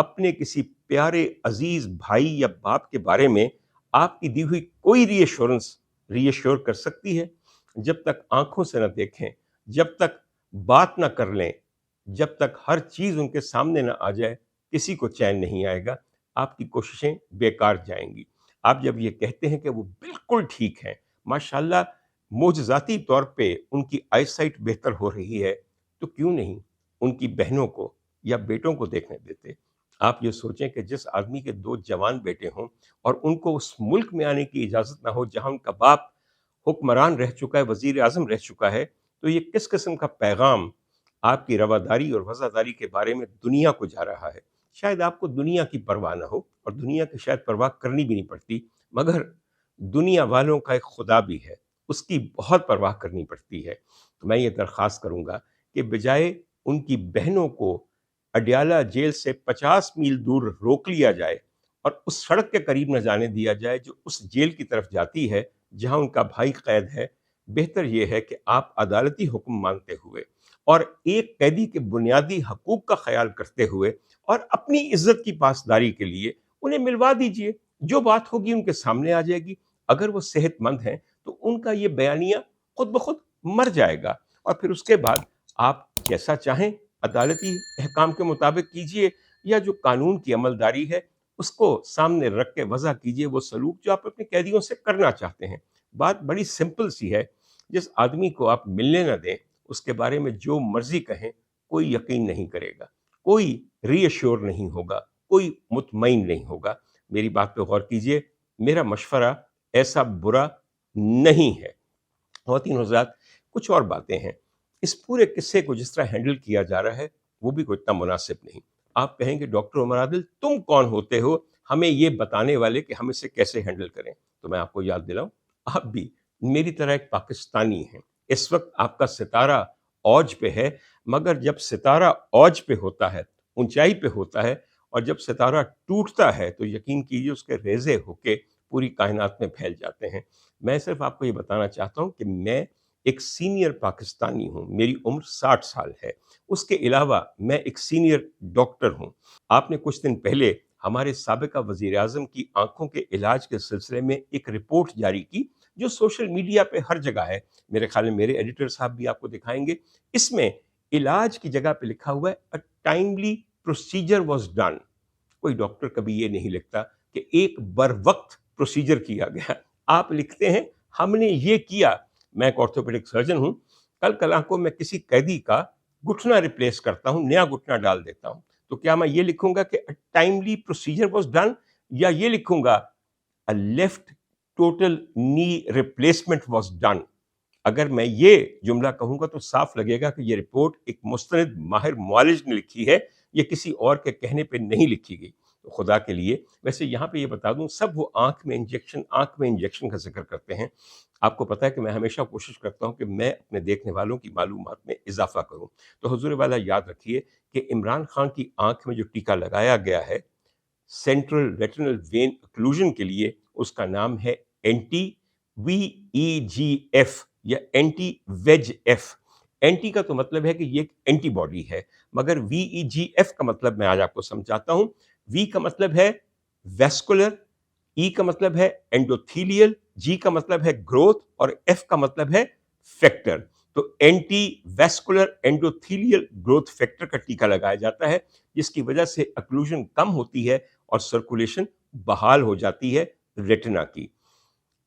اپنے کسی پیارے عزیز بھائی یا باپ کے بارے میں آپ کی دی ہوئی کوئی ری ایشور کر سکتی ہے؟ جب تک آنکھوں سے نہ دیکھیں، جب تک بات نہ کر لیں، جب تک ہر چیز ان کے سامنے نہ آ جائے، کسی کو چین نہیں آئے گا، آپ کی کوششیں بیکار جائیں گی۔ آپ جب یہ کہتے ہیں کہ وہ بالکل ٹھیک ہیں، ماشاءاللہ معجزاتی طور پہ ان کی آئی سائٹ بہتر ہو رہی ہے، تو کیوں نہیں ان کی بہنوں کو یا بیٹوں کو دیکھنے دیتے؟ آپ یہ سوچیں کہ جس آدمی کے 2 جوان بیٹے ہوں اور ان کو اس ملک میں آنے کی اجازت نہ ہو جہاں ان کا باپ حکمران رہ چکا ہے، وزیر اعظم رہ چکا ہے، تو یہ کس قسم کا پیغام آپ کی رواداری اور وفاداری کے بارے میں دنیا کو جا رہا ہے؟ شاید آپ کو دنیا کی پرواہ نہ ہو، اور دنیا کی شاید پرواہ کرنی بھی نہیں پڑتی، مگر دنیا والوں کا ایک خدا بھی ہے، اس کی بہت پرواہ کرنی پڑتی ہے۔ تو میں یہ درخواست کروں گا کہ بجائے ان کی بہنوں کو اڈیالہ جیل سے 50 میل دور روک لیا جائے اور اس سڑک کے قریب نہ جانے دیا جائے جو اس جیل کی طرف جاتی ہے جہاں ان کا بھائی قید ہے، بہتر یہ ہے کہ آپ عدالتی حکم مانتے ہوئے اور ایک قیدی کے بنیادی حقوق کا خیال کرتے ہوئے اور اپنی عزت کی پاسداری کے لیے انہیں ملوا دیجئے۔ جو بات ہوگی ان کے سامنے آ جائے گی، اگر وہ صحت مند ہیں تو ان کا یہ بیانیہ خود بخود مر جائے گا، اور پھر اس کے بعد آپ جیسا چاہیں عدالتی احکام کے مطابق کیجئے، یا جو قانون کی عملداری ہے اس کو سامنے رکھ کے وضع کیجئے وہ سلوک جو آپ اپنے قیدیوں سے کرنا چاہتے ہیں۔ بات بڑی سمپل سی ہے، جس آدمی کو آپ ملنے نہ دیں اس کے بارے میں جو مرضی کہیں، کوئی یقین نہیں کرے گا، کوئی ری ایشور نہیں ہوگا، کوئی مطمئن نہیں ہوگا۔ میری بات پہ غور کیجئے، میرا مشورہ ایسا برا نہیں ہے۔ خواتین حضرات، کچھ اور باتیں ہیں، اس پورے قصے کو جس طرح ہینڈل کیا جا رہا ہے وہ بھی کوئی اتنا مناسب نہیں۔ آپ کہیں گے ڈاکٹر عمر عادل تم کون ہوتے ہو ہمیں یہ بتانے والے کہ ہم اسے کیسے ہینڈل کریں؟ تو میں آپ کو یاد دلاؤں، آپ بھی میری طرح ایک پاکستانی ہیں۔ اس وقت آپ کا ستارہ اوج پہ ہے، مگر جب ستارہ اوج پہ ہوتا ہے، اونچائی پہ ہوتا ہے، اور جب ستارہ ٹوٹتا ہے تو یقین کیجیے اس کے ریزے ہو کے پوری کائنات میں پھیل جاتے ہیں۔ میں صرف آپ کو یہ بتانا چاہتا ہوں کہ میں ایک سینئر پاکستانی ہوں، میری عمر 60 سال ہے، اس کے علاوہ میں ایک سینئر ڈاکٹر ہوں۔ آپ نے کچھ دن پہلے ہمارے سابقہ وزیر اعظم کی آنکھوں کے علاج کے سلسلے میں ایک رپورٹ جاری کی جو سوشل میڈیا پہ ہر جگہ ہے، میرے خیال میں میرے ایڈیٹر صاحب بھی آپ کو دکھائیں گے۔ اس میں علاج کی جگہ پہ لکھا ہوا ہے "A timely procedure was done"۔ کوئی ڈاکٹر کبھی یہ نہیں لکھتا کہ ایک بر وقت پروسیجر کیا گیا، آپ لکھتے ہیں ہم نے یہ کیا۔ میں ایک آرتھوپیڈک سرجن ہوں، کل کلاں کو میں کسی قیدی کا گھٹنا ریپلیس کرتا ہوں، نیا گھٹنا ڈال دیتا ہوں، تو کیا میں یہ لکھوں گا کہ "A timely procedure was done"، یا یہ لکھوں گا "A left total knee replacement was done"؟ اگر میں یہ جملہ کہوں گا تو صاف لگے گا کہ یہ رپورٹ ایک مستند ماہر معالج نے لکھی ہے، یہ کسی اور کے کہنے پہ نہیں لکھی گئی۔ تو خدا کے لیے، ویسے یہاں پہ یہ بتا دوں، سب وہ آنکھ میں انجیکشن کا ذکر کرتے ہیں۔ آپ کو پتہ ہے کہ میں ہمیشہ کوشش کرتا ہوں کہ میں اپنے دیکھنے والوں کی معلومات میں اضافہ کروں۔ تو حضور والا یاد رکھیے کہ عمران خان کی آنکھ میں جو ٹیکہ لگایا گیا ہے سینٹرل ریٹنل وین اوکلوژن کے لیے، اس کا نام ہے اینٹی VEGF یا اینٹی ویج ایف۔ اینٹی کا تو مطلب ہے کہ یہ ایک اینٹی باڈی ہے، مگر VEGF کا مطلب میں آج آپ کو سمجھاتا ہوں۔ وی کا مطلب ہے ویسکولر، ای کا مطلب ہے انڈوتھیلیل، جی کا مطلب ہے گروتھ، اور ایف کا مطلب ہے فیکٹر۔ تو اینٹی ویسکولر انڈوتھیلیل گروتھ فیکٹر کا ٹیکہ لگایا جاتا ہے، جس کی وجہ سے اکلوژن کم ہوتی ہے اور سرکولیشن بحال ہو جاتی ہے ریٹنا کی۔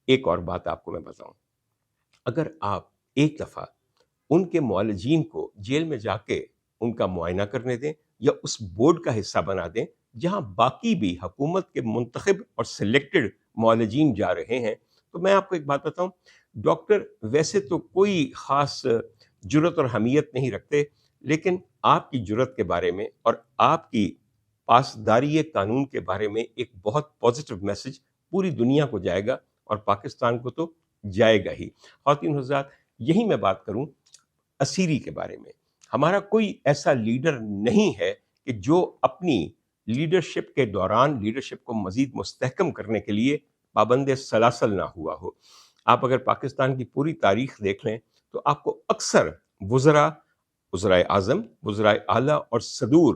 ایک اور بات آپ کو میں بتاؤں، اگر آپ ایک دفعہ ان کے معالجین کو جیل میں جا کے ان کا معائنہ کرنے دیں یا اس بورڈ کا حصہ بنا دیں جہاں باقی بھی حکومت کے منتخب اور سلیکٹڈ معالجین جا رہے ہیں، تو میں آپ کو ایک بات بتاؤں، ڈاکٹر ویسے تو کوئی خاص جرت اور حمیت نہیں رکھتے، لیکن آپ کی جرت کے بارے میں اور آپ کی پاسداری قانون کے بارے میں ایک بہت پازیٹیو میسج پوری دنیا کو جائے گا، اور پاکستان کو تو جائے گا ہی۔ خواتین حضرات، یہی میں بات کروں اسیری کے بارے میں، ہمارا کوئی ایسا لیڈر نہیں ہے کہ جو اپنی لیڈرشپ کے دوران لیڈرشپ کو مزید مستحکم کرنے کے لیے پابند سلاسل نہ ہوا ہو۔ آپ اگر پاکستان کی پوری تاریخ دیکھ لیں تو آپ کو اکثر وزرائے اعظم، وزرائے اعلیٰ اور صدور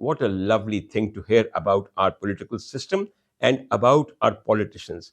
What a lovely thing to hear about our political system and about our politicians.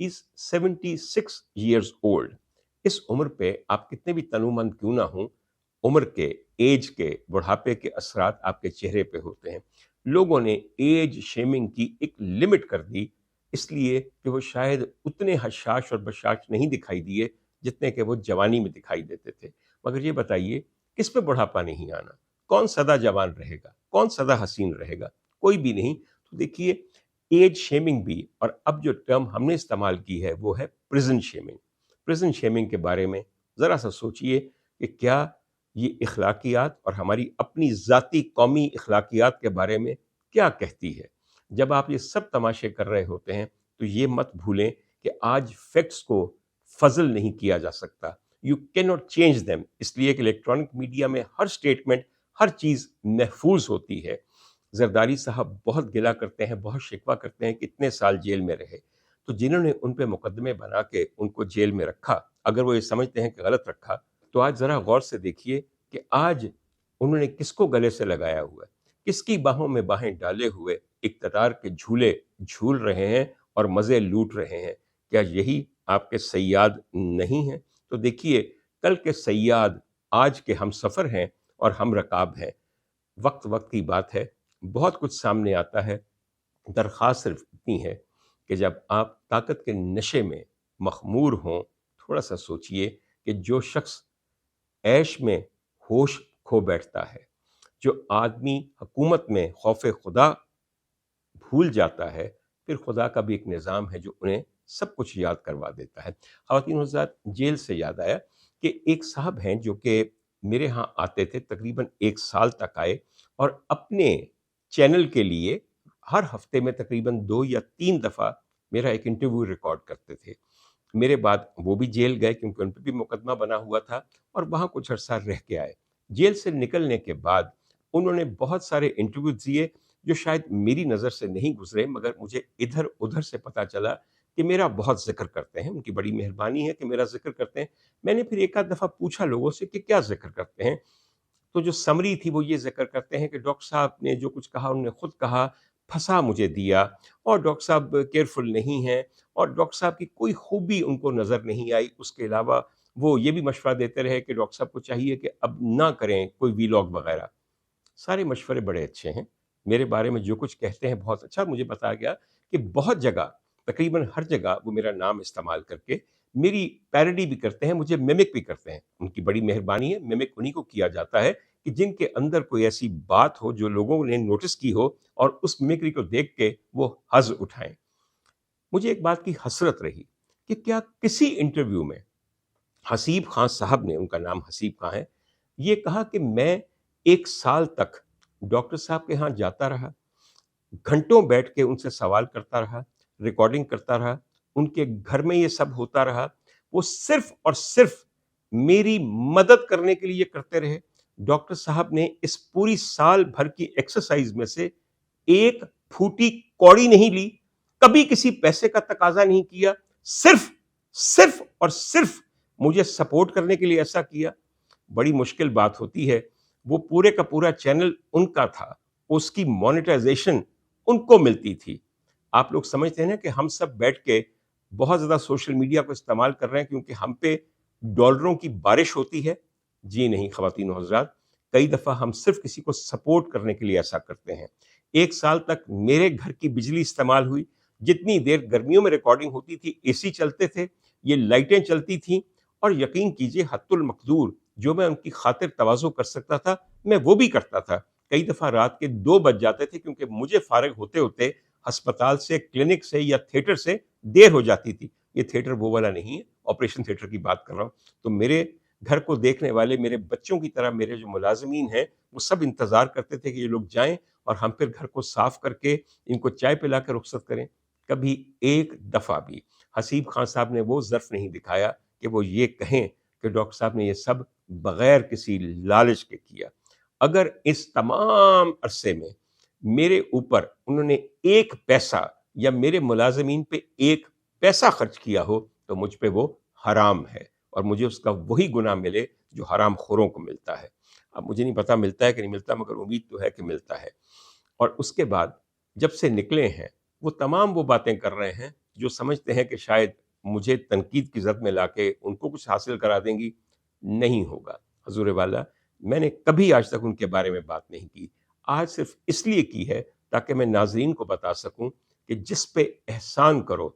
He is 76 years old. اس عمر پہ آپ کتنے بھی تنومند کیوں نہ ہوں، عمر کے، ایج کے، بڑھاپے کے اثرات آپ کے چہرے پہ ہوتے ہیں. لوگوں نے ایج شیمنگ کی ایک لمٹ کر دی، اس لیے کہ وہ شاید اتنے حشاش اور بشاش نہیں دکھائی دیے جتنے کہ وہ جوانی میں دکھائی دیتے تھے. مگر یہ بتائیے کس پہ بڑھاپا نہیں آنا؟ کون سدا جوان رہے گا؟ کون سدا حسین رہے گا؟ کوئی بھی نہیں. تو دیکھیے ایج شیمنگ بھی، اور اب جو ٹرم ہم نے استعمال کی ہے وہ ہے پریزن شیمنگ. پریزن شیمنگ کے بارے میں ذرا سا سوچئے کہ کیا یہ اخلاقیات اور ہماری اپنی ذاتی قومی اخلاقیات کے بارے میں کیا کہتی ہے؟ جب آپ یہ سب تماشے کر رہے ہوتے ہیں تو یہ مت بھولیں کہ آج فیکٹس کو فضل نہیں کیا جا سکتا. You can not change them, اس لیے کہ الیکٹرانک میڈیا میں ہر سٹیٹمنٹ، ہر چیز محفوظ ہوتی ہے. زرداری صاحب بہت گلہ کرتے ہیں، بہت شکوہ کرتے ہیں کہ اتنے سال جیل میں رہے. تو جنہوں نے ان پہ مقدمے بنا کے ان کو جیل میں رکھا، اگر وہ یہ سمجھتے ہیں کہ غلط رکھا، تو آج ذرا غور سے دیکھیے کہ آج انہوں نے کس کو گلے سے لگایا ہوا ہے، کس کی باہوں میں باہیں ڈالے ہوئے اقتدار کے جھولے جھول رہے ہیں اور مزے لوٹ رہے ہیں. کیا یہی آپ کے صیاد نہیں ہیں؟ تو دیکھیے کل کے صیاد آج کے ہم سفر ہیں اور ہم رکاب ہیں. وقت وقت کی بات ہے، بہت کچھ سامنے آتا ہے. درخواست صرف اتنی ہے کہ جب آپ طاقت کے نشے میں مخمور ہوں، تھوڑا سا سوچئے کہ جو شخص عیش میں ہوش کھو بیٹھتا ہے، جو آدمی حکومت میں خوف خدا بھول جاتا ہے، پھر خدا کا بھی ایک نظام ہے جو انہیں سب کچھ یاد کروا دیتا ہے. خواتین حضرات، جیل سے یاد آیا کہ ایک صاحب ہیں جو کہ میرے ہاں آتے تھے، تقریباً 1 سال تک آئے اور اپنے چینل کے لیے ہر ہفتے میں تقریباً 2 یا 3 دفعہ میرا ایک انٹرویو ریکارڈ کرتے تھے. میرے بعد وہ بھی جیل گئے کیونکہ ان پہ بھی مقدمہ بنا ہوا تھا اور وہاں کچھ عرصہ رہ کے آئے. جیل سے نکلنے کے بعد انہوں نے بہت سارے انٹرویو دیے جو شاید میری نظر سے نہیں گزرے، مگر مجھے ادھر ادھر سے پتہ چلا کہ میرا بہت ذکر کرتے ہیں. ان کی بڑی مہربانی ہے کہ میرا ذکر کرتے ہیں. میں نے پھر ایک آدھ دفعہ پوچھا لوگوں سے کہ کیا ذکر کرتے ہیں، تو جو سمری تھی وہ یہ ذکر کرتے ہیں کہ ڈاکٹر صاحب نے جو کچھ کہا انہوں نے خود کہا، پھنسا مجھے دیا، اور ڈاکٹر صاحب کیئرفل نہیں ہیں، اور ڈاکٹر صاحب کی کوئی خوبی ان کو نظر نہیں آئی. اس کے علاوہ وہ یہ بھی مشورہ دیتے رہے کہ ڈاکٹر صاحب کو چاہیے کہ اب نہ کریں کوئی ویلاگ وغیرہ. سارے مشورے بڑے اچھے ہیں، میرے بارے میں جو کچھ کہتے ہیں بہت اچھا. مجھے بتایا گیا کہ بہت جگہ، تقریباً ہر جگہ وہ میرا نام استعمال کر کے میری پیروڈی بھی کرتے ہیں، مجھے میمک بھی کرتے ہیں. ان کی بڑی مہربانی ہے. میمک انہی کو کیا جاتا ہے کہ جن کے اندر کوئی ایسی بات ہو جو لوگوں نے نوٹس کی ہو اور اس میمکری کو دیکھ کے وہ حظ اٹھائیں. مجھے ایک بات کی حسرت رہی کہ کیا کسی انٹرویو میں حسیب خان صاحب نے، ان کا نام حسیب خان ہے، یہ کہا کہ میں 1 سال تک ڈاکٹر صاحب کے ہاں جاتا رہا، گھنٹوں بیٹھ کے ان سے سوال کرتا رہا، ریکارڈنگ کرتا رہا، ان کے گھر میں یہ سب ہوتا رہا، وہ صرف اور صرف میری مدد کرنے کے لیے کرتے رہے. ڈاکٹر صاحب نے اس پوری سال بھر کی ایکسرسائز میں سے ایک پھوٹی کوڑی نہیں لی، کبھی کسی پیسے کا تقاضا نہیں کیا، صرف اور صرف مجھے سپورٹ کرنے کے لیے ایسا کیا. بڑی مشکل بات ہوتی ہے، وہ پورے کا پورا چینل ان کا تھا، اس کی مانیٹائزیشن ان کو ملتی تھی. آپ لوگ سمجھتے ہیں نا کہ ہم سب بیٹھ کے بہت زیادہ سوشل میڈیا کو استعمال کر رہے ہیں کیونکہ ہم پہ ڈالروں کی بارش ہوتی ہے. جی نہیں خواتین و حضرات، کئی دفعہ ہم صرف کسی کو سپورٹ کرنے کے لیے ایسا کرتے ہیں. 1 سال تک میرے گھر کی بجلی استعمال ہوئی، جتنی دیر گرمیوں میں ریکارڈنگ ہوتی تھی اے سی چلتے تھے، یہ لائٹیں چلتی تھیں، اور یقین کیجئے حت المقدور جو میں ان کی خاطر تواضع کر سکتا تھا میں وہ بھی کرتا تھا. کئی دفعہ رات کے 2 بج جاتے تھے کیونکہ مجھے فارغ ہوتے ہوتے ہسپتال سے، کلینک سے یا تھیٹر سے دیر ہو جاتی تھی. یہ تھیٹر وہ والا نہیں ہے، آپریشن تھیٹر کی بات کر رہا ہوں. تو میرے گھر کو دیکھنے والے میرے بچوں کی طرح میرے جو ملازمین ہیں وہ سب انتظار کرتے تھے کہ یہ لوگ جائیں اور ہم پھر گھر کو صاف کر کے ان کو چائے پلا کے رخصت کریں. کبھی ایک دفعہ بھی حسیب خان صاحب نے وہ ظرف نہیں دکھایا کہ وہ یہ کہیں کہ ڈاکٹر صاحب نے یہ سب بغیر کسی لالچ کے کیا. اگر اس تمام عرصے میں میرے اوپر انہوں نے 1 پیسہ یا میرے ملازمین پہ 1 پیسہ خرچ کیا ہو تو مجھ پہ وہ حرام ہے، اور مجھے اس کا وہی گناہ ملے جو حرام خوروں کو ملتا ہے. اب مجھے نہیں پتا ملتا ہے کہ نہیں ملتا، مگر امید تو ہے کہ ملتا ہے. اور اس کے بعد جب سے نکلے ہیں وہ تمام وہ باتیں کر رہے ہیں جو سمجھتے ہیں کہ شاید مجھے تنقید کی زد میں لا کے ان کو کچھ حاصل کرا دیں گی، نہیں ہوگا حضور والا۔ میں نے کبھی آج تک ان کے بارے میں بات نہیں کی، آج صرف اس لیے کی ہے تاکہ میں ناظرین کو بتا سکوں کہ جس پہ احسان کرو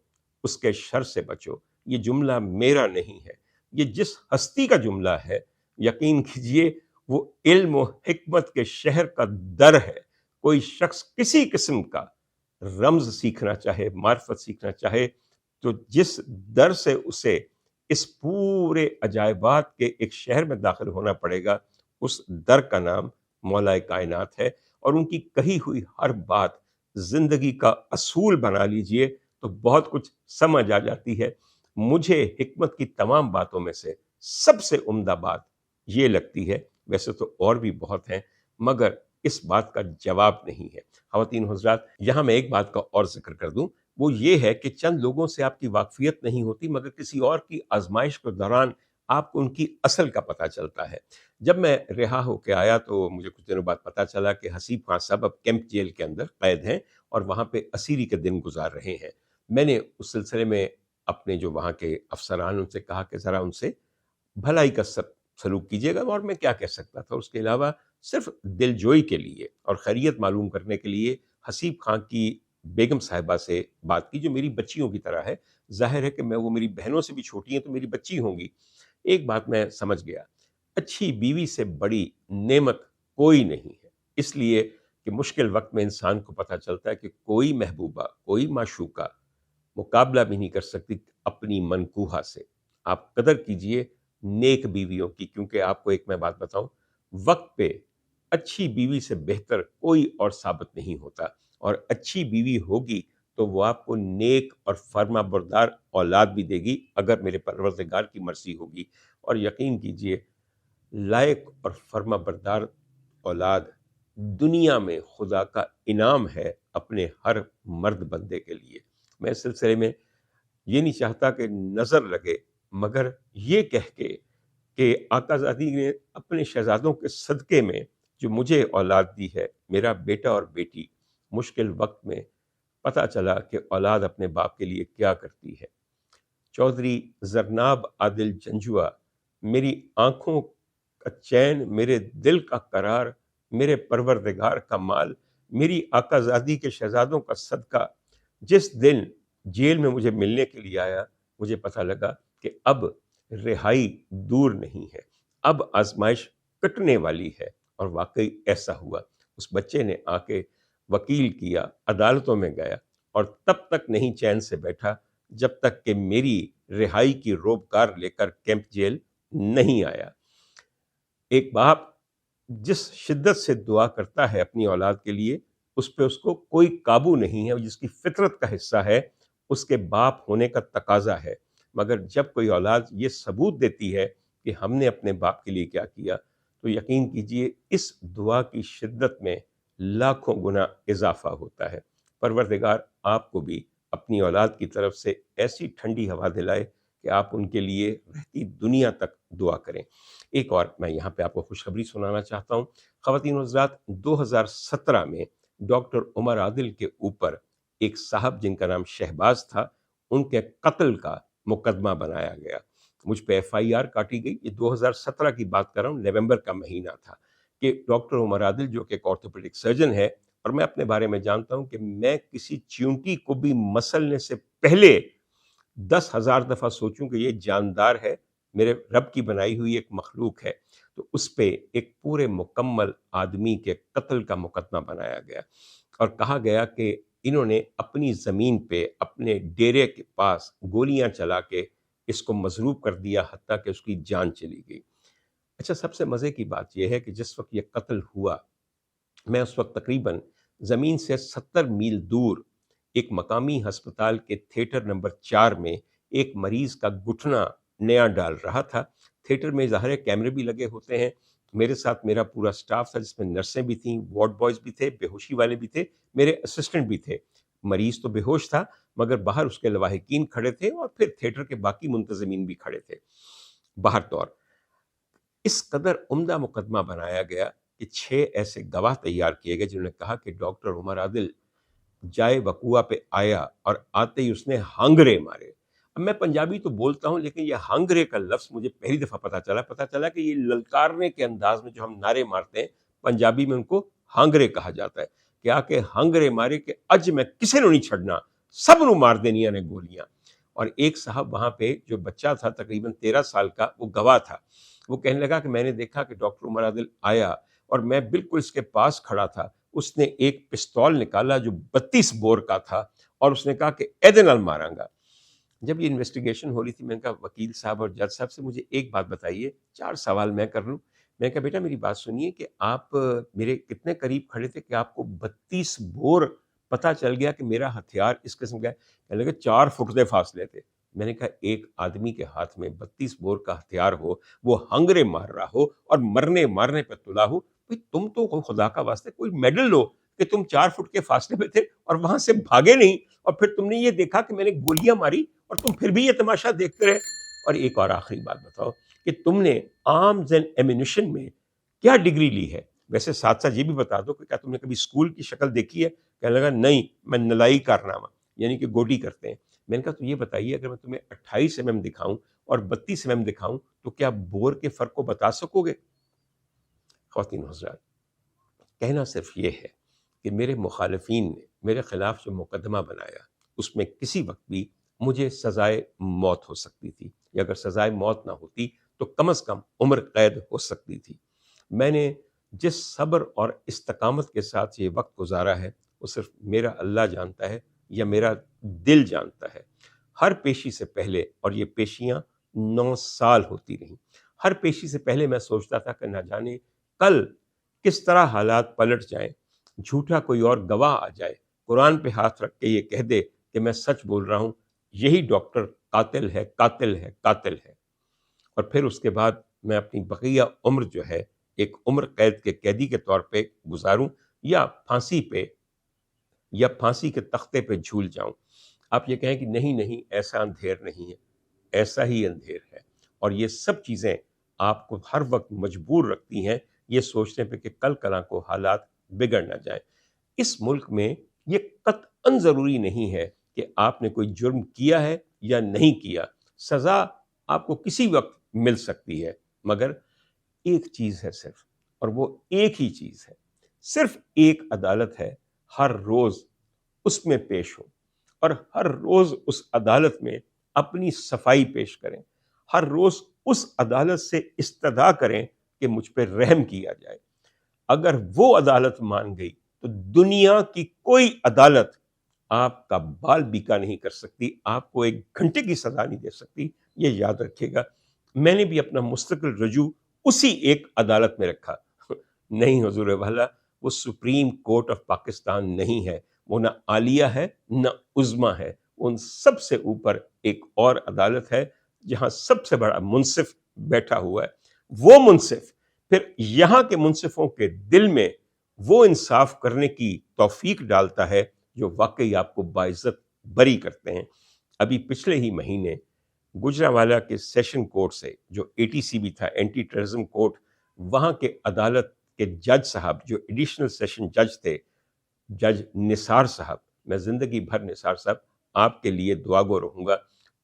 اس کے شر سے بچو۔ یہ جملہ میرا نہیں ہے، یہ جس ہستی کا جملہ ہے، یقین کیجئے وہ علم و حکمت کے شہر کا در ہے۔ کوئی شخص کسی قسم کا رمز سیکھنا چاہے، معرفت سیکھنا چاہے، تو جس در سے اسے اس پورے عجائبات کے ایک شہر میں داخل ہونا پڑے گا، اس در کا نام مولا کائنات ہے۔ اور ان کی کہی ہوئی ہر بات زندگی کا اصول بنا لیجئے تو بہت کچھ سمجھ آ جاتی ہے۔ مجھے حکمت کی تمام باتوں میں سے سب سے عمدہ بات یہ لگتی ہے، ویسے تو اور بھی بہت ہیں مگر اس بات کا جواب نہیں ہے۔ خواتین حضرات، یہاں میں ایک بات کا اور ذکر کر دوں، وہ یہ ہے کہ چند لوگوں سے آپ کی واقفیت نہیں ہوتی مگر کسی اور کی آزمائش کے دوران آپ کو ان کی اصل کا پتہ چلتا ہے۔ جب میں رہا ہو کے آیا تو مجھے کچھ دنوں بعد پتہ چلا کہ حسیب خان صاحب اب کیمپ جیل کے اندر قید ہیں اور وہاں پہ اسیری کے دن گزار رہے ہیں۔ میں نے اس سلسلے میں اپنے جو وہاں کے افسران ان سے کہا کہ ذرا ان سے بھلائی کا سلوک کیجیے گا، اور میں کیا کہہ سکتا تھا۔ اس کے علاوہ صرف دل جوئی کے لیے اور خیریت معلوم کرنے کے لیے حسیب خان کی بیگم صاحبہ سے بات کی، جو میری بچیوں کی طرح ہے۔ ظاہر ہے کہ میں وہ میری بہنوں سے بھی چھوٹی ہیں تو میری بچی ہوں گی۔ ایک بات میں سمجھ گیا، اچھی بیوی سے بڑی نعمت کوئی نہیں ہے، اس لیے کہ مشکل وقت میں انسان کو پتہ چلتا ہے کہ کوئی محبوبہ، کوئی معشوقہ مقابلہ بھی نہیں کر سکتی اپنی منکوہا سے۔ آپ قدر کیجئے نیک بیویوں کی، کیونکہ آپ کو ایک میں بات بتاؤں، وقت پہ اچھی بیوی سے بہتر کوئی اور ثابت نہیں ہوتا، اور اچھی بیوی ہوگی تو وہ آپ کو نیک اور فرما بردار اولاد بھی دے گی اگر میرے پروردگار کی مرضی ہوگی۔ اور یقین کیجئے لائق اور فرما بردار اولاد دنیا میں خدا کا انعام ہے اپنے ہر مرد بندے کے لیے۔ میں اس سلسلے میں یہ نہیں چاہتا کہ نظر لگے، مگر یہ کہہ کے کہ آقا زادی نے اپنے شہزادوں کے صدقے میں جو مجھے اولاد دی ہے، میرا بیٹا اور بیٹی، مشکل وقت میں پتہ چلا کہ اولاد اپنے باپ کے لیے کیا کرتی ہے۔ چودھری زرناب عادل جنجوعہ، میری آنکھوں کا چین، میرے دل کا قرار، میرے پروردگار کا مال، میری آقا زادی کے شہزادوں کا صدقہ، جس دن جیل میں مجھے ملنے کے لیے آیا، مجھے پتہ لگا کہ اب رہائی دور نہیں ہے، اب آزمائش کٹنے والی ہے۔ اور واقعی ایسا ہوا۔ اس بچے نے آ کے وکیل کیا، عدالتوں میں گیا، اور تب تک نہیں چین سے بیٹھا جب تک کہ میری رہائی کی روبکار لے کر کیمپ جیل نہیں آیا۔ ایک باپ جس شدت سے دعا کرتا ہے اپنی اولاد کے لیے، اس پہ اس کو کوئی قابو نہیں ہے، جس کی فطرت کا حصہ ہے، اس کے باپ ہونے کا تقاضا ہے۔ مگر جب کوئی اولاد یہ ثبوت دیتی ہے کہ ہم نے اپنے باپ کے لیے کیا کیا، تو یقین کیجئے اس دعا کی شدت میں لاکھوں گنا اضافہ ہوتا ہے۔ پروردگار آپ کو بھی اپنی اولاد کی طرف سے ایسی ٹھنڈی ہوا دلائے کہ آپ ان کے لیے رہتی دنیا تک دعا کریں۔ ایک اور میں یہاں پہ آپ کو خوشخبری سنانا چاہتا ہوں۔ خواتین و حضرات، 2017 میں ڈاکٹر عمر عادل کے اوپر ایک صاحب جن کا نام شہباز تھا، ان کے قتل کا مقدمہ بنایا گیا۔ مجھ پہ FIR کاٹی گئی۔ یہ 2017 کی بات کر رہا ہوں، نومبر کا مہینہ تھا، کہ ڈاکٹر عمر عادل جو کہ ایک آرتھوپیڈک سرجن ہے، اور میں اپنے بارے میں جانتا ہوں کہ میں کسی چیونٹی کو بھی مسلنے سے پہلے 10,000 دفعہ سوچوں کہ یہ جاندار ہے، میرے رب کی بنائی ہوئی ایک مخلوق ہے، تو اس پہ ایک پورے مکمل آدمی کے قتل کا مقدمہ بنایا گیا، اور کہا گیا کہ انہوں نے اپنی زمین پہ اپنے ڈیرے کے پاس گولیاں چلا کے اس کو مضروب کر دیا، حتیٰ کہ اس کی جان چلی گئی۔ اچھا، سب سے مزے کی بات یہ ہے کہ جس وقت یہ قتل ہوا، میں اس وقت تقریباً زمین سے 70 میل دور ایک مقامی ہسپتال کے تھیٹر نمبر 4 میں ایک مریض کا گھٹنا نیا ڈال رہا تھا۔ تھیٹر میں ظاہر کیمرے بھی لگے ہوتے ہیں۔ میرے ساتھ میرا پورا سٹاف تھا، جس میں نرسیں بھی تھیں، وارڈ بوائز بھی تھے، بے ہوشی والے بھی تھے، میرے اسسٹنٹ بھی تھے۔ مریض تو بے ہوش تھا، مگر باہر اس کے لواحقین کھڑے تھے، اور پھر تھیٹر کے باقی منتظمین بھی کھڑے تھے باہر طور۔ اس قدر عمدہ مقدمہ بنایا گیا کہ 6 ایسے گواہ تیار کیے گئے جنہوں نے کہا کہ ڈاکٹر عمر عادل جائے وقوع پہ آیا اور آتے ہی اس نے ہانگرے مارے. اب میں پنجابی تو بولتا ہوں لیکن یہ ہانگرے کا لفظ مجھے پہلی دفعہ پتا چلا کہ یہ للکارنے کے انداز میں جو ہم نعرے مارتے ہیں پنجابی میں ان کو ہانگرے کہا جاتا ہے. کیا کہ ہانگرے مارے کہ اج میں کسی نو نہیں چھڑنا, سب نو مار دینیاں نے گولیاں. اور ایک صاحب وہاں پہ جو بچہ تھا تقریباً 13 سال کا, وہ گواہ تھا. وہ کہنے لگا کہ میں نے دیکھا کہ ڈاکٹر عمر عادل آیا اور میں بالکل اس کے پاس کھڑا تھا, اس نے ایک پستول نکالا جو 32 بور کا تھا اور اس نے کہا کہ ایدے نال ماراں گا. جب یہ انویسٹیگیشن ہو رہی تھی میں نے کہا وکیل صاحب اور جج صاحب سے مجھے ایک بات بتائیے, 4 سوال میں کر لوں. میں نے کہا بیٹا میری بات سنیے کہ آپ میرے کتنے قریب کھڑے تھے کہ آپ کو 32 بور پتہ چل گیا کہ میرا ہتھیار اس قسم کا ہے؟ کہنے لگے 4 فٹ دے فاصلے تھے. میں نے کہا ایک آدمی کے ہاتھ میں 32 بور کا ہتھیار ہو, وہ ہنگرے مار رہا ہو اور مارنے پہ تلا ہو, بھئی تم تو خدا کا واسطے کوئی میڈل لو کہ تم 4 فٹ کے فاصلے پہ تھے اور وہاں سے بھاگے نہیں, اور پھر تم نے یہ دیکھا کہ میں نے گولیاں ماری اور تم پھر بھی یہ تماشا دیکھتے رہے. اور ایک اور آخری بات بتاؤ کہ تم نے آرمز اینڈ ایمونیشن میں کیا ڈگری لی ہے؟ ویسے ساتھ ساتھ یہ بھی بتا دو کہ کیا تم نے کبھی اسکول کی شکل دیکھی ہے؟ کہنے لگا نہیں, میں نلائی کارنامہ یعنی کہ گوٹی کرتے ہیں. میں نے کہا تو یہ بتائیے اگر میں تمہیں 28 mm دکھاؤں اور 32 mm دکھاؤں تو کیا بور کے فرق کو بتا سکو گے؟ خواتین و حضرات, کہنا صرف یہ ہے کہ میرے مخالفین نے میرے خلاف جو مقدمہ بنایا اس میں کسی وقت بھی مجھے سزائے موت ہو سکتی تھی, یا اگر سزائے موت نہ ہوتی تو کم از کم عمر قید ہو سکتی تھی. میں نے جس صبر اور استقامت کے ساتھ یہ وقت گزارا ہے وہ صرف میرا اللہ جانتا ہے یا میرا دل جانتا ہے. ہر پیشی سے پہلے, اور یہ پیشیاں 9 سال ہوتی رہیں, ہر پیشی سے پہلے میں سوچتا تھا کہ نہ جانے کل کس طرح حالات پلٹ جائیں, جھوٹا کوئی اور گواہ آ جائے, قرآن پہ ہاتھ رکھ کے یہ کہہ دے کہ میں سچ بول رہا ہوں, یہی ڈاکٹر قاتل ہے قاتل ہے قاتل ہے. اور پھر اس کے بعد میں اپنی بقیہ عمر جو ہے ایک عمر قید کے قیدی کے طور پہ گزاروں, یا پھانسی پہ یا پھانسی کے تختے پہ جھول جاؤں. آپ یہ کہیں کہ نہیں ایسا اندھیر نہیں ہے, ایسا ہی اندھیر ہے. اور یہ سب چیزیں آپ کو ہر وقت مجبور رکھتی ہیں یہ سوچنے پہ کہ کل کلاں کو حالات بگڑ نہ جائیں. اس ملک میں یہ قطعاً ضروری نہیں ہے کہ آپ نے کوئی جرم کیا ہے یا نہیں کیا, سزا آپ کو کسی وقت مل سکتی ہے, مگر ایک چیز ہے صرف, اور وہ ایک ہی چیز ہے, صرف ایک عدالت ہے, ہر روز اس میں پیش ہو اور ہر روز اس عدالت میں اپنی صفائی پیش کریں, ہر روز اس عدالت سے استدعا کریں کہ مجھ پہ رحم کیا جائے. اگر وہ عدالت مان گئی تو دنیا کی کوئی عدالت آپ کا بال بیکا نہیں کر سکتی, آپ کو 1 گھنٹے کی سزا نہیں دے سکتی. یہ یاد رکھیے گا. میں نے بھی اپنا مستقل رجوع اسی ایک عدالت میں رکھا. نہیں حضور والا, وہ سپریم کورٹ آف پاکستان نہیں ہے, وہ نہ عالیہ ہے نہ عظمیٰ ہے, ان سب سے اوپر ایک اور عدالت ہے جہاں سب سے بڑا منصف بیٹھا ہوا ہے. وہ منصف پھر یہاں کے منصفوں کے دل میں وہ انصاف کرنے کی توفیق ڈالتا ہے جو واقعی آپ کو باعزت بری کرتے ہیں. ابھی پچھلے ہی مہینے گجرانوالہ کے سیشن کورٹ سے جو ATCB تھا, اینٹی ٹیررزم کورٹ, وہاں کے عدالت کے جج صاحب جو ایڈیشنل سیشن جج تھے, جج نثار صاحب, میں زندگی بھر نثار صاحب آپ کے لیے دعا گو رہوں گا,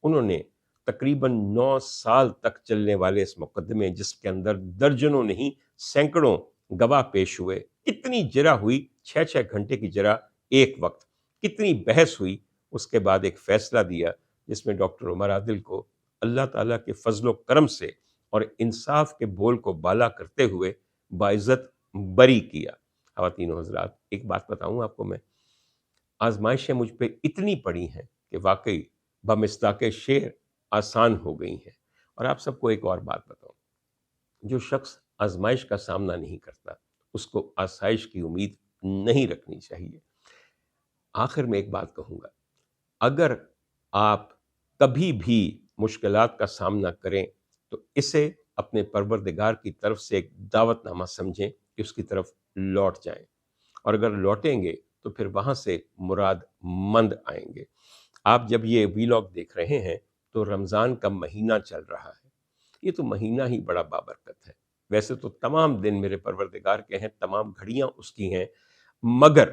انہوں نے تقریباً 9 سال تک چلنے والے اس مقدمے جس کے اندر درجنوں نہیں سینکڑوں گواہ پیش ہوئے, کتنی جرح ہوئی, 6 گھنٹے کی جرح ایک وقت, کتنی بحث ہوئی, اس کے بعد ایک فیصلہ دیا جس میں ڈاکٹر عمر عادل کو اللہ تعالیٰ کے فضل و کرم سے اور انصاف کے بول کو بالا کرتے ہوئے باعزت بری کیا. خواتین و حضرات, ایک بات بتاؤں آپ کو, میں آزمائشیں مجھ پہ اتنی پڑی ہیں کہ واقعی بمصداق شعر آسان ہو گئی ہیں. اور آپ سب کو ایک اور بات بتاؤں, جو شخص آزمائش کا سامنا نہیں کرتا اس کو آسائش کی امید نہیں رکھنی چاہیے. آخر میں ایک بات کہوں گا, اگر آپ کبھی بھی مشکلات کا سامنا کریں تو اسے اپنے پروردگار کی طرف سے ایک دعوت نامہ سمجھیں کہ اس کی طرف لوٹ جائیں, اور اگر لوٹیں گے تو پھر وہاں سے مراد مند آئیں گے. آپ جب یہ ویلاگ دیکھ رہے ہیں تو رمضان کا مہینہ چل رہا ہے, یہ تو مہینہ ہی بڑا بابرکت ہے. ویسے تو تمام دن میرے پروردگار کے ہیں, تمام گھڑیاں اس کی ہیں, مگر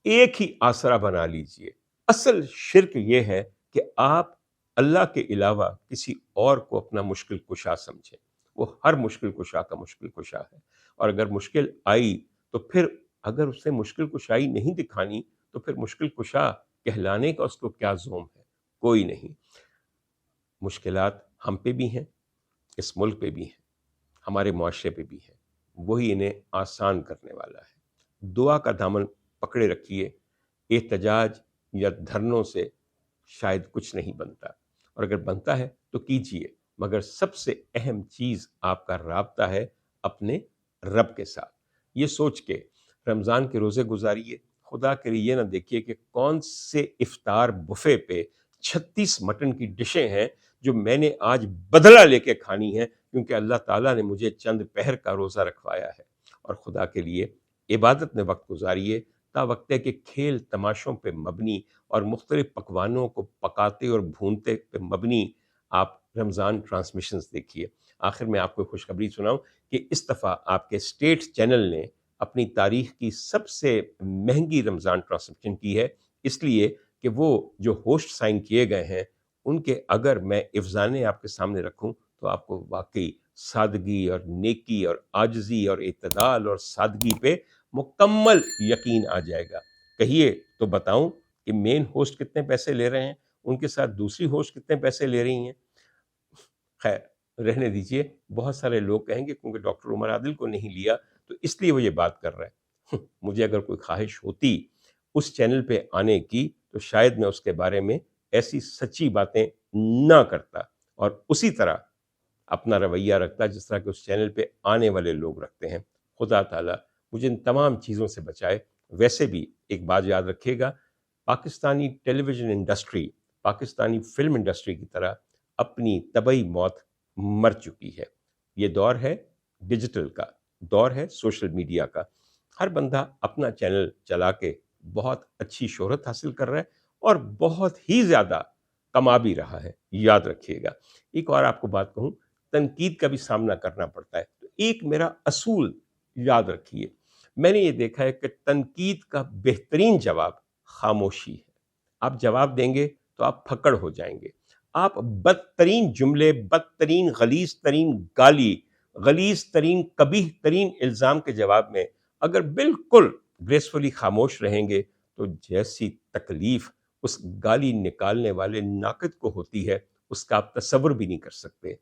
ایک ہی آسرا بنا لیجئے۔ اصل شرک یہ ہے کہ آپ اللہ کے علاوہ کسی اور کو اپنا مشکل کشا سمجھیں۔ وہ ہر مشکل کشا کا مشکل کشا ہے، اور اگر مشکل آئی تو پھر اگر اس نے مشکل کشائی نہیں دکھانی تو پھر مشکل کشا کہلانے کا اس کو کیا زوم ہے؟ کوئی نہیں۔ مشکلات ہم پہ بھی ہیں، اس ملک پہ بھی ہیں، ہمارے معاشرے پہ بھی ہیں، وہی انہیں آسان کرنے والا ہے۔ دعا کا دامن پکڑے رکھیے، احتجاج یا دھرنوں سے شاید کچھ نہیں بنتا، اور اگر بنتا ہے تو کیجیے، مگر سب سے اہم چیز آپ کا رابطہ ہے اپنے رب کے ساتھ۔ یہ سوچ کے رمضان کے روزے گزاریے، خدا کے لیے یہ نہ دیکھیے کہ کون سے افطار بفے پہ 36 مٹن کی ڈشیں ہیں جو میں نے آج بدلہ لے کے کھانی ہیں، کیونکہ اللہ تعالیٰ نے مجھے چند پہر کا روزہ رکھوایا ہے۔ اور خدا کے لیے عبادت میں وقت گزاریے، تا وقت ہے کہ کھیل تماشوں پہ مبنی اور مختلف پکوانوں کو پکاتے اور بھونتے پہ مبنی آپ رمضان ٹرانسمیشنز دیکھیے۔ آخر میں آپ کو خوشخبری سناؤں کہ اس دفعہ آپ کے اسٹیٹ چینل نے اپنی تاریخ کی سب سے مہنگی رمضان ٹرانسمیشن کی ہے، اس لیے کہ وہ جو ہوسٹ سائن کیے گئے ہیں ان کے اگر میں افزانے آپ کے سامنے رکھوں تو آپ کو واقعی سادگی اور نیکی اور عاجزی اور اعتدال اور سادگی پہ مکمل یقین آ جائے گا۔ کہیے تو بتاؤں کہ مین ہوسٹ کتنے پیسے لے رہے ہیں، ان کے ساتھ دوسری ہوسٹ کتنے پیسے لے رہی ہیں؟ خیر رہنے دیجئے، بہت سارے لوگ کہیں گے کیونکہ ڈاکٹر عمر عادل کو نہیں لیا تو اس لیے وہ یہ بات کر رہا ہے۔ مجھے اگر کوئی خواہش ہوتی اس چینل پہ آنے کی تو شاید میں اس کے بارے میں ایسی سچی باتیں نہ کرتا اور اسی طرح اپنا رویہ رکھتا جس طرح کہ اس چینل پہ آنے والے لوگ رکھتے ہیں۔ خدا تعالیٰ مجھے ان تمام چیزوں سے بچائے۔ ویسے بھی ایک بات یاد رکھیے گا، Pakistani television industry Pakistani film industry کی طرح اپنی طبعی موت مر چکی ہے۔ یہ دور ہے ڈیجیٹل کا، دور ہے سوشل میڈیا کا۔ ہر بندہ اپنا چینل چلا کے بہت اچھی شہرت حاصل کر رہا ہے اور بہت ہی زیادہ کما بھی رہا ہے۔ یاد رکھیے گا۔ ایک اور آپ کو بات کہوں، تنقید کا بھی سامنا کرنا پڑتا ہے، تو ایک میرا اصول یاد رکھیے، میں نے یہ دیکھا ہے کہ تنقید کا بہترین جواب خاموشی ہے۔ آپ جواب دیں گے تو آپ پھکڑ ہو جائیں گے۔ آپ بدترین جملے، بدترین غلیظ ترین گالی، غلیظ ترین قبیح ترین الزام کے جواب میں اگر بالکل گریسفلی خاموش رہیں گے تو جیسی تکلیف اس گالی نکالنے والے ناقد کو ہوتی ہے اس کا آپ تصور بھی نہیں کر سکتے۔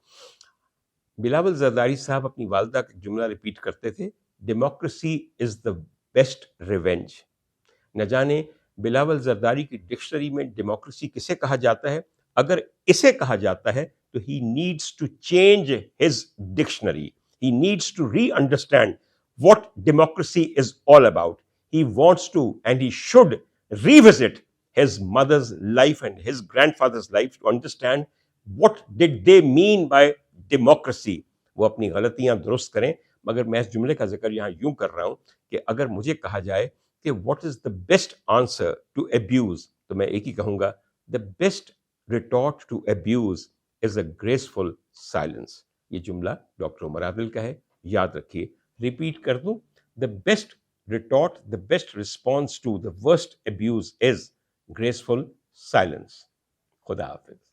بلاول زرداری صاحب اپنی والدہ کا جملہ ریپیٹ کرتے تھے، democracy is the best revenge. نہ جانے بلاول زرداری کی ڈکشنری میں ڈیموکریسی کسے کہا جاتا ہے؟ اگر اسے کہا جاتا ہے تو he needs to change his dictionary, he needs to reunderstand what democracy is all about. He wants to and he should revisit his mother's life and his grandfather's life to understand what did they mean by democracy. وہ اپنی غلطیاں درست کریں، مگر میں اس جملے کا ذکر یہاں یوں کر رہا ہوں کہ اگر مجھے کہا جائے کہ what is the best answer to abuse، تو میں ایک ہی کہوں گا the best retort to abuse is a graceful silence۔ یہ جملہ ڈاکٹر عمر عادل کا ہے، یاد رکھیے۔ ریپیٹ کر دوں، the best retort, the best response to the worst abuse is graceful silence۔ خدا حافظ۔